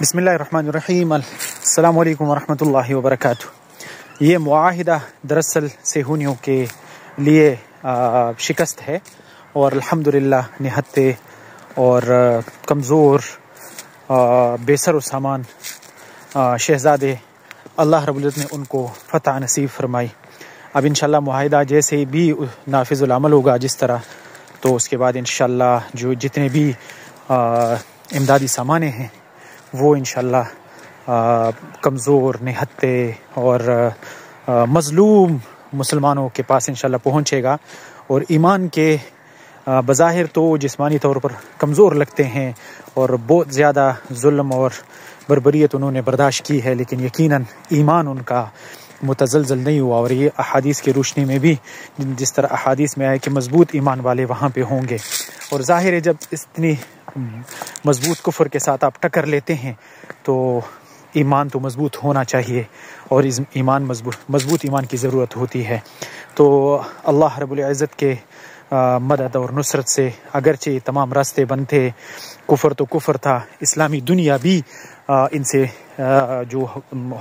بسم اللہ الرحمن الرحیم، السلام علیکم ورحمۃ اللہ وبرکاتہ۔ یہ معاہدہ دراصل صہیونیوں کے لیے شکست ہے، اور الحمدللہ نہتے اور کمزور بے سر و سامان شہزادے اللہ رب العزت نے ان کو فتح نصیب فرمائی۔ اب انشاءاللہ معاہدہ جیسے بھی نافذ العمل ہوگا جس طرح، تو اس کے بعد انشاءاللہ جو جتنے بھی امدادی سامانے ہیں وہ انشاءاللہ کمزور نہتے اور مظلوم مسلمانوں کے پاس انشاءاللہ پہنچے گا۔ اور ایمان کے بظاہر تو جسمانی طور پر کمزور لگتے ہیں اور بہت زیادہ ظلم اور بربریت انہوں نے برداشت کی ہے، لیکن یقیناً ایمان ان کا متزلزل نہیں ہوا۔ اور یہ احادیث کی روشنی میں بھی جس طرح احادیث میں آئے کہ مضبوط ایمان والے وہاں پہ ہوں گے، اور ظاہر ہے جب اتنی مضبوط کفر کے ساتھ آپ ٹکر لیتے ہیں تو ایمان تو مضبوط ہونا چاہیے، اور ایمان مضبوط ایمان کی ضرورت ہوتی ہے۔ تو اللہ رب العزت کے مدد اور نصرت سے اگرچہ تمام راستے بند تھے، کفر تو کفر تھا، اسلامی دنیا بھی ان سے جو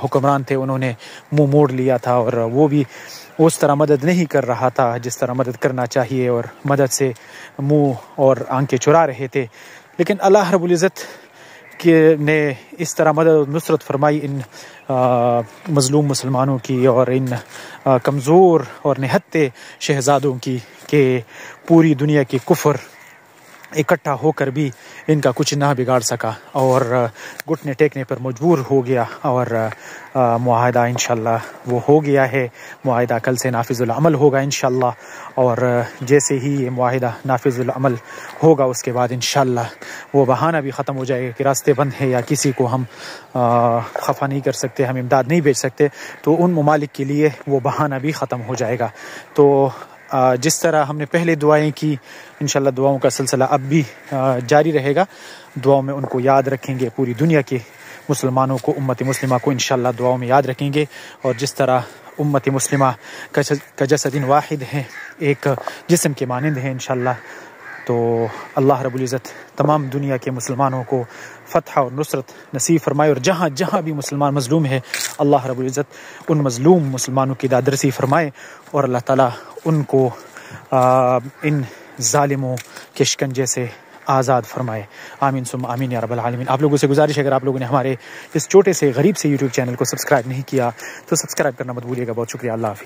حکمران تھے انہوں نے منہ موڑ لیا تھا، اور وہ بھی اس طرح مدد نہیں کر رہا تھا جس طرح مدد کرنا چاہیے، اور مدد سے منہ اور آنکھیں چرا رہے تھے۔ لیکن اللہ رب العزت نے اس طرح مدد و نصرت فرمائی ان مظلوم مسلمانوں کی اور ان کمزور اور نہتے شہزادوں کی، کہ پوری دنیا کی کفر اکٹھا ہو کر بھی ان کا کچھ نہ بگاڑ سکا، اور گھٹنے ٹیکنے پر مجبور ہو گیا، اور معاہدہ انشاءاللہ وہ ہو گیا ہے۔ معاہدہ کل سے نافذ العمل ہوگا انشاءاللہ، اور جیسے ہی یہ معاہدہ نافذ العمل ہوگا اس کے بعد انشاءاللہ وہ بہانہ بھی ختم ہو جائے گا کہ راستے بند ہیں یا کسی کو ہم خفا نہیں کر سکتے، ہم امداد نہیں بھیج سکتے، تو ان ممالک کے لیے وہ بہانہ بھی ختم ہو جائے گا۔ تو جس طرح ہم نے پہلے دعائیں کی، انشاءاللہ دعاؤں کا سلسلہ اب بھی جاری رہے گا۔ دعاؤں میں ان کو یاد رکھیں گے، پوری دنیا کے مسلمانوں کو، امت مسلمہ کو انشاءاللہ دعاؤں میں یاد رکھیں گے، اور جس طرح امت مسلمہ کا جسد واحد ہے، ایک جسم کے مانند ہے انشاءاللہ، تو اللہ رب العزت تمام دنیا کے مسلمانوں کو فتح اور نصرت نصیب فرمائے، اور جہاں جہاں بھی مسلمان مظلوم ہے اللہ رب العزت ان مظلوم مسلمانوں کی دادرسی فرمائے، اور اللہ تعالیٰ ان کو ان ظالموں کے شکنجے سے آزاد فرمائے۔ آمین ثم آمین یا رب العالمین۔ آپ لوگوں سے گزارش ہے، اگر آپ لوگوں نے ہمارے اس چھوٹے سے غریب سے یوٹیوب چینل کو سبسکرائب نہیں کیا تو سبسکرائب کرنا مت بھولیے گا۔ بہت شکریہ، اللہ حافظ۔